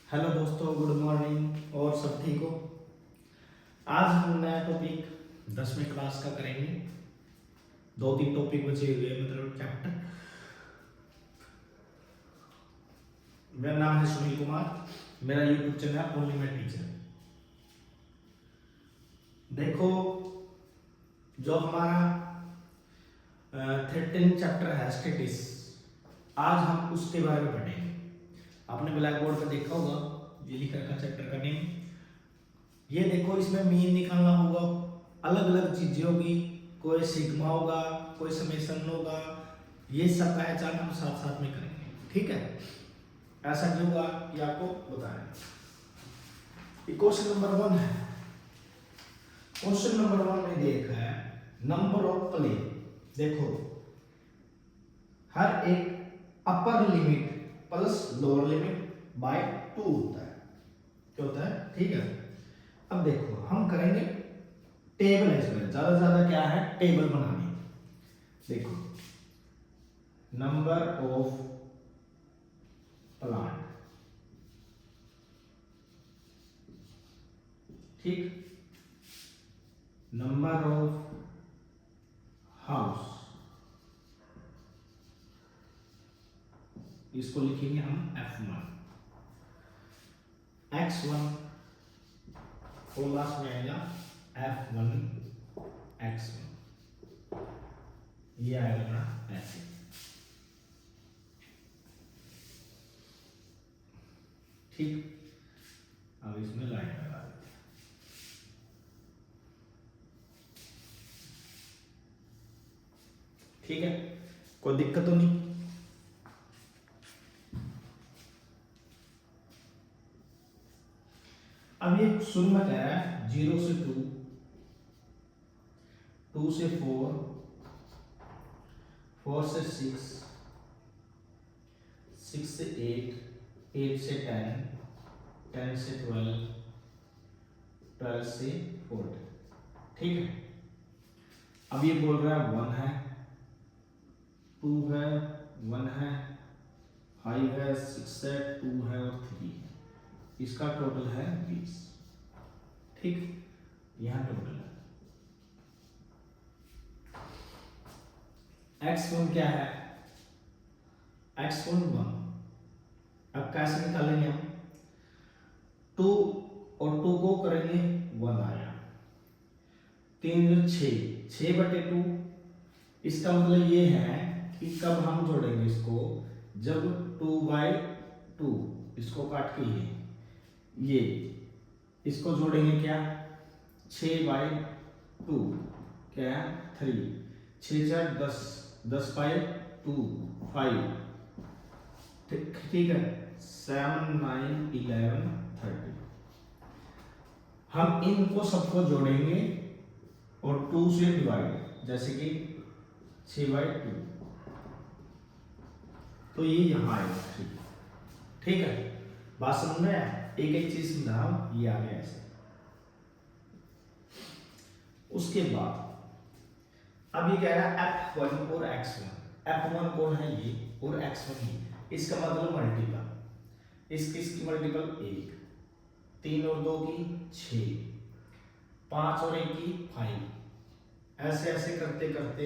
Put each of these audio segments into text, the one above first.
Hello दोस्तों, good morning. और सब ठीक हो? आज हम नया टॉपिक 10वीं क्लास का करेंगे। 2-3 टॉपिक बचे हुए हैं, मतलब चैप्टर। मेरा नाम है सुनील कुमार। मेरा यूट्यूब चैनल है ओनली माय टीचर। देखो, जो हमारा 13 चैप्टर है स्टेटिस, आज हम उसके बारे में पढ़ेंगे। आपने ब्लैक बोर्ड पर देखा होगा, ये लिखा रखा चैप्टर का नेम। ये देखो, इसमें मीन निकालना होगा, अलग अलग चीजें होगी, कोई सिग्मा होगा, कोई समेशन होगा। ये सब पहचान हम साथ साथ में करेंगे, ठीक है? ऐसा नहीं होगा कि आपको बताएं। क्वेश्चन नंबर 1 है। क्वेश्चन नंबर 1 में देखा है नंबर ऑफ प्लेन। देखो, हर एक upper limit plus lower limit by 2 होता है। क्या होता है? ठीक है। अब देखो, हम करेंगे टेबल है, इसमें ज्यादा से ज्यादा क्या है, टेबल बनानी। देखो, नंबर ऑफ प्लांट, ठीक, नंबर ऑफ हाउस, इसको लिखेंगे हम F1, X1 और लास्ट में आएगा F1 X1। ये आएगा ना ऐसे, ठीक। अब इसमें लाइन लगा देते हैं, ठीक है? कोई दिक्कत तो नहीं? अब ये शुरू में कह रहा है 0 से 2, 2 से 4, 4 से 6, 6 से 8, 8 से 10, 10 से 12, 12 से 14, ठीक है? अब ये बोल रहा है 1 है, 2 है, 1 है, 5 है, 6 है, 2 है और 3 है। इसका टोटल है 20, ठीक। यहां टोटल है X1 क्या है? X1 1। अब कैसे निकालेंगे हम? 2 और 2 को करेंगे 1 आया, 3 6 बटे 2। इसका मतलब ये है कि कब हम जोड़ेंगे इसको, जब 2/2 इसको काट के ये इसको जोड़ेंगे, क्या 6/2 क्या है 3, 6 4 10, 10/2 5, ठीक है। 7 9 11 30। हम इनको सबको जोड़ेंगे और 2 से डिवाइड, जैसे कि 6/2, तो ये यहां आएगा, ठीक है? बात समझ में आया? एक एक चीज समझाओ, ये आ गया ऐसे। उसके बाद अब ये कह रहा है F1 और X1। F1 कौन है? ये, और X1 ये। इसका मतलब मल्टीपल, इसकी मल्टीपल 1, 3 और 2 की 6, 5 और 1 की 5। ऐसे ऐसे करते करते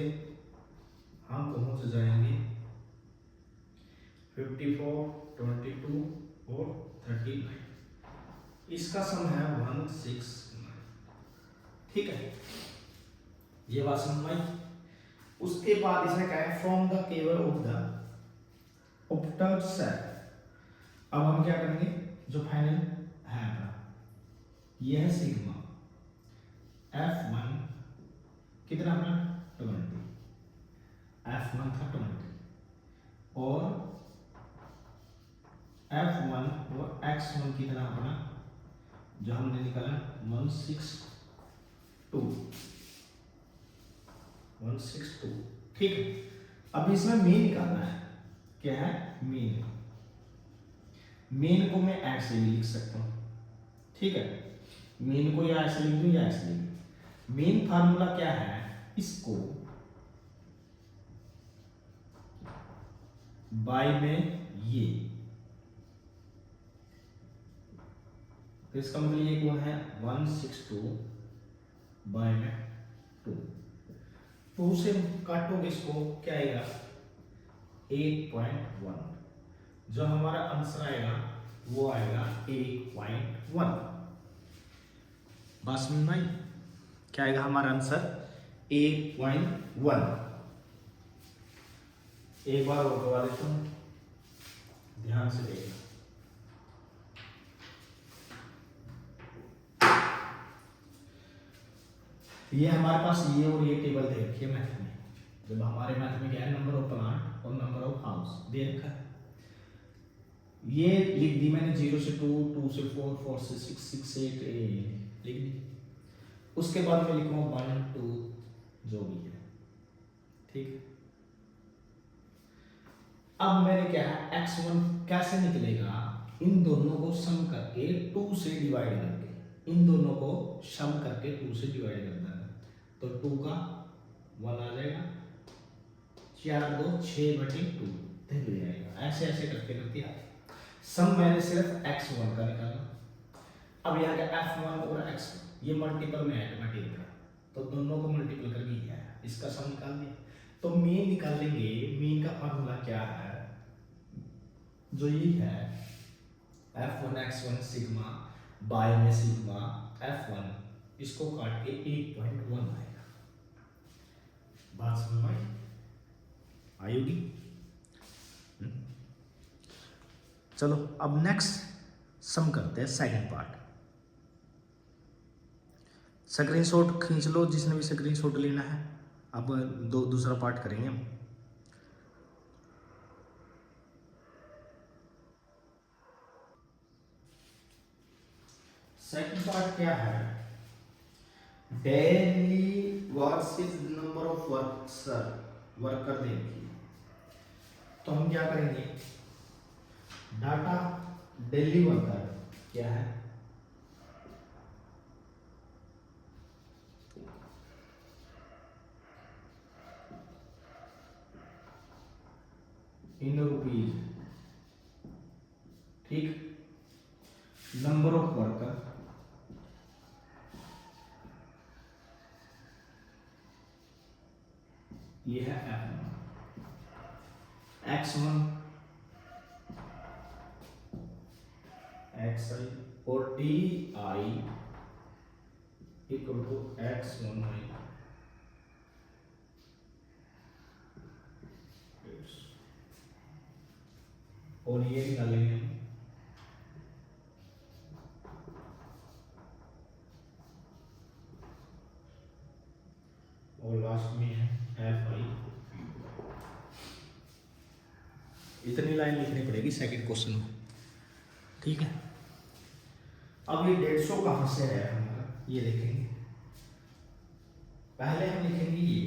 हम पहुंच जाएंगे 54, 22 और 39। इसका सम है 169, ठीक है? ये बात समझ में आई? उसके बाद इसने कहा है from the cable of the octal set. अब हम क्या करेंगे, जो फाइनल है अपना, ये है सिग्मा F1 कितना अपना 20, F1 था 20, और F1 और X1 कितना अपना, जो हमने निकाला 162, ठीक है? अब इसमें मीन निकालना है। क्या है? मीन। मीन को मैं ऐसे भी लिख सकता हूं, ठीक है? मीन को या ऐसे लिख दूं या ऐसे लिख दूं। मीन फार्मूला क्या है? इसको बाय में ये तो इसका मतलब ये गुण है 162 बाय में 2। 2 से काटोगे इसको क्या आएगा 8.1। जो हमारा आंसर आएगा वो आएगा 8.1। बात समझ में आई? क्या आएगा हमारा आंसर 8.1। एक बार और करवा देता हूं, ध्यान से देखना। ये हमारे पास ये और ये टेबल दे रखी है मैथ में। जब हमारे मैथ में क्या है नंबर ऑफ प्लांट और नंबर ऑफ हाउस दे रखा है। ये लिख दी मैंने 0 से 2, 2 से 4, 4 से 6, 6 से 8 लिख दी। उसके बाद मैं लिखूंगा 1 2 जो भी है, ठीक। अब मैंने क्या है x1 कैसे निकलेगा, इन दोनों को सम करके 2 से डिवाइड करके, इन दोनों को सम करके 2 से डिवाइड करना है। तो 2 का 1 आ जाएगा, 4 2 6/2 हो जाएगा। ऐसे ऐसे करते करते आए। सम मैंने सिर्फ x1 का निकाला। अब यहाँ का f1 और x1 ये मल्टीपल में है मल्टीपल, तो दोनों को मल्टीपल करके ही है, इसका सम निकाल दिया। तो मीन निकालेंगे। मीन का फॉर्मूला क्या है, जो ये है f1 x1 सिग्मा बाय में सिग्मा f1, इसको काट के 8.1 आएगा। बात समझ में आई होगी? चलो अब नेक्स्ट सम करते हैं सेकंड पार्ट। स्क्रीनशॉट खींच लो जिसने भी स्क्रीनशॉट लेना है। अब दूसरा पार्ट करेंगे हम। सेकंड पार्ट क्या है, daily works is number of worker देखिए। तो हम क्या करेंगे, डाटा डेली वर्कर क्या है, इन रुपीज, ठीक। नंबर ऑफ वर्कर ये है x1 xi और ti इक्वल टू x1y और ये निकालेंगे हम और लास्ट में है fi। इतनी लाइन लिखनी पड़ेगी सेकंड क्वेश्चन में, ठीक है। अब ये 150 कहां से है हमारा, ये देखेंगे। पहले हम लिखेंगे ये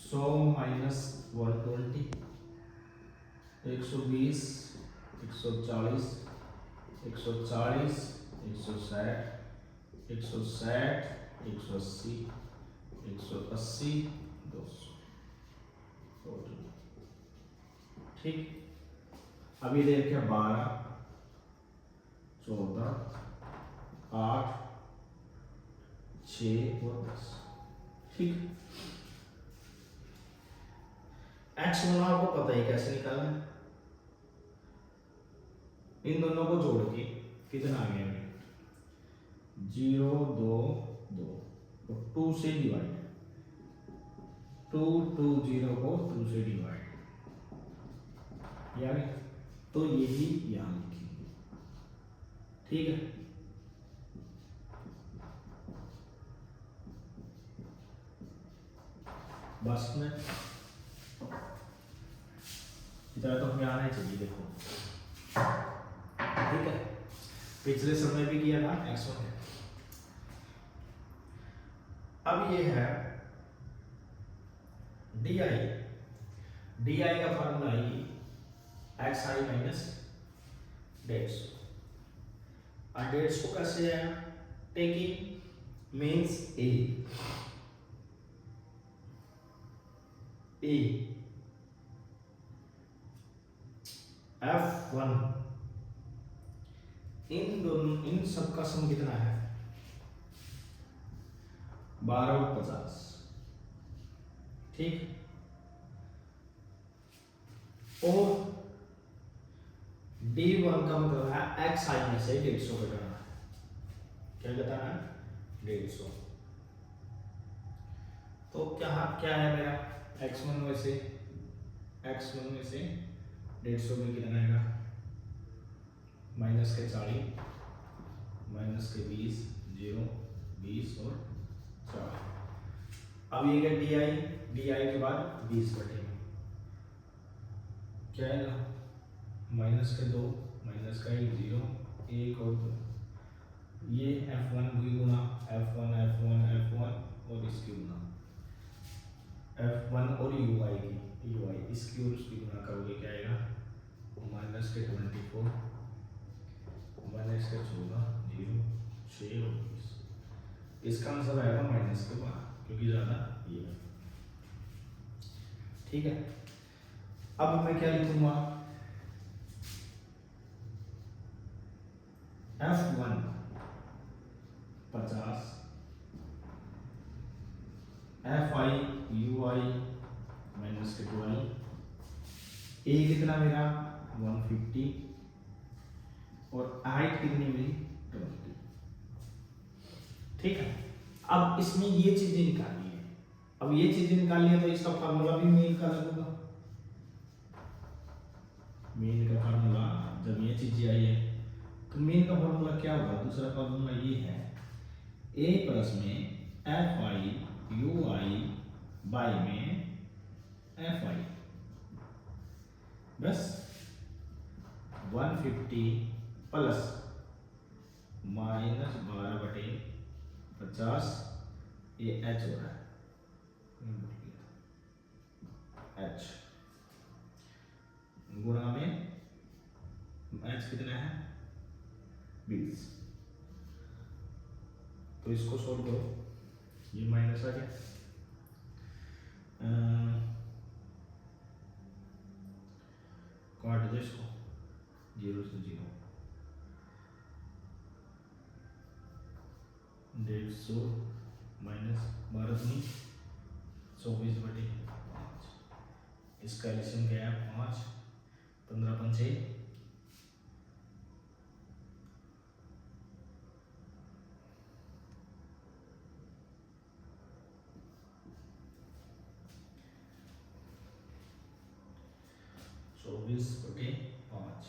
100 माइनस 120, 120, 140, 140, 160, 160, 180, 180, 200, ठीक। अब ये देख क्या 12, 14, 8, 6 और 10, ठीक। x1 आपको पता ही कैसे निकालना है, इन दोनों को जोड़ के कितना आ गया 0 2 2 और 2 से डिवाइड, 2 2 0 को 2 से डिवाइड, यानी तो यही यहां लिखेंगे, ठीक है। बस में इतना तो हमें आना ही चाहिए, देखो ठीक है। पिछले समय भी किया था x1 है। अब ये है di, di का फॉर्मूला ही xi माइनस 150। और 150 कैसे आया, टेकिंग मीन्स a f1 इन दोनों इन सब का सम कितना है 12 और 50। ठीक, और D1 का मतलब है एक्स आई में से 150 घटाना है। क्या घटाना है 150। तो क्या क्या है मेरा x1 में से 150 में कितना आएगा माइनस के 40 माइनस के 20 0 20 और 4। अब ये क्या डी आई के बाद 20 बटे क्या आएगा माइनस के 2 माइनस का 1 0 1 और 2। ये F1 भी गुना F1 और इसकी गुना F1 और UI इसकी और उसकी गुना करोगे क्या आएगा माइनस के 24 माइनस के 14 0 6 और 20। इसका आंसर आएगा माइनस के 12 क्योंकि ज़्यादा ये है। ठीक है, अब मैं क्या लिखूंगा F1 50 FI UI माइनस के 12 ए कितना मेरा 150 और हाइट कितनी मेरी 20। ठीक है, अब इसमें ये चीजें निकालनी है। अब ये चीजें निकालनी है तो इसका फार्मूला भी मेन का लगेगा। मेन का फार्मूला जब ये चीजें आई है तो मेन का फार्मूला क्या होगा दूसरा फार्मूला ये है ए प्लस में F I you I by में एफ आई बस 150 प्लस माइनस 12 बटे 50 ये एच हो रहा है एच गुणा में एच कितना है 20। तो इसको सोल्व करो ये माइनस आ गया काट दो इसको 0 से 0 150 माइनस 12 दूनी 24 बटे 5। इसका एलसीएम क्या है 5 15 पंचे 24 बटे 5।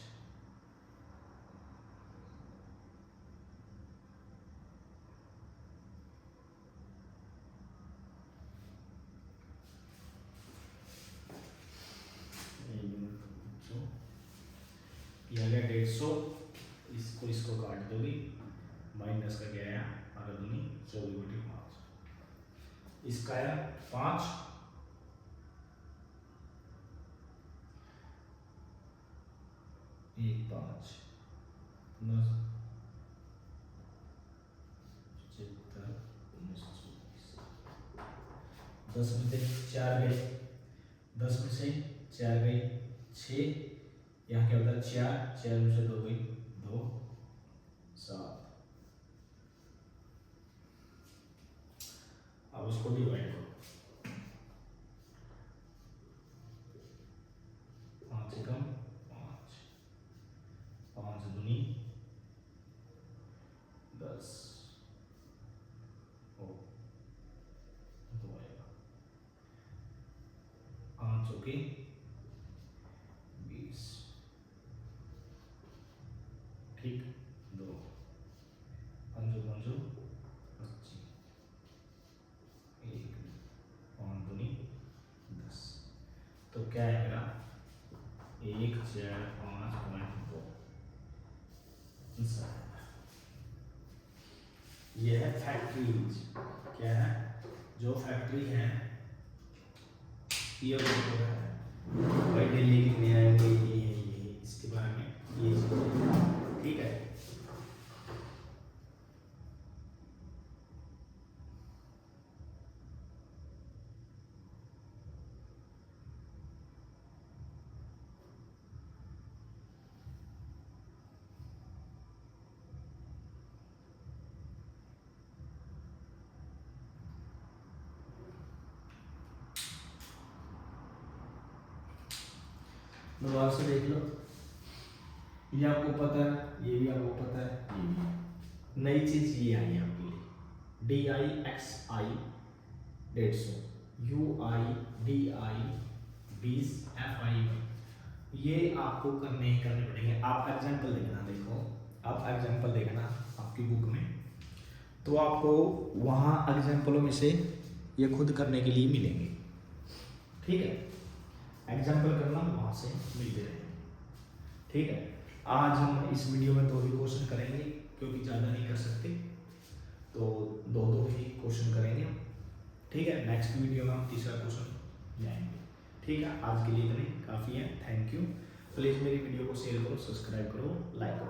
ये आ गया 150 इसको काट दोगी माइनस का क्या आया आगे दूनी 24 बटे 5। इसका आया 5 1 5 10 में से 4 गए 10 में से 4 गए 6 यहाँ क्या होता है 4 में से 2 गई 2 7। अब उसको डिवाइड करो 5 से कम 5 5 दूनी 10 हो 2 आएगा 5 ओके 20 ठीक 2 5 5 25 1 5 दूनी 10। तो क्या है मेरा 145.2 आंसर। ये है फैक्ट्रीज क्या है जो फैक्ट्री है ये है दिल्ली कितने आएंगे ये इसके बारे में ये ठीक है। दोबारा से देख लो, ये आपको पता है, ये भी आपको पता है, ये भी। नई चीज ये आई आपके लिए, DIXI 150, UIDI 20, FI 1, ये आपको करने ही करने पड़ेंगे। आप एग्जाम्पल देखना, देखो आप एग्जाम्पल देखना आपकी बुक में, तो आपको वहाँ एग्जाम्पलों में से ये खुद करने के लिए मिलेंगे, ठीक है। एग्जाम्पल करना वहाँ से मिलते रहेंगे, ठीक है। आज हम इस वीडियो में 2 ही क्वेश्चन करेंगे क्योंकि ज़्यादा नहीं कर सकते, तो 2 ही क्वेश्चन करेंगे हम, ठीक है। नेक्स्ट वीडियो में हम तीसरा क्वेश्चन लाएंगे, ठीक है। आज के लिए इतने काफ़ी है, थैंक यू। प्लीज़ मेरी वीडियो को शेयर करो, सब्सक्राइब करो, लाइक करो।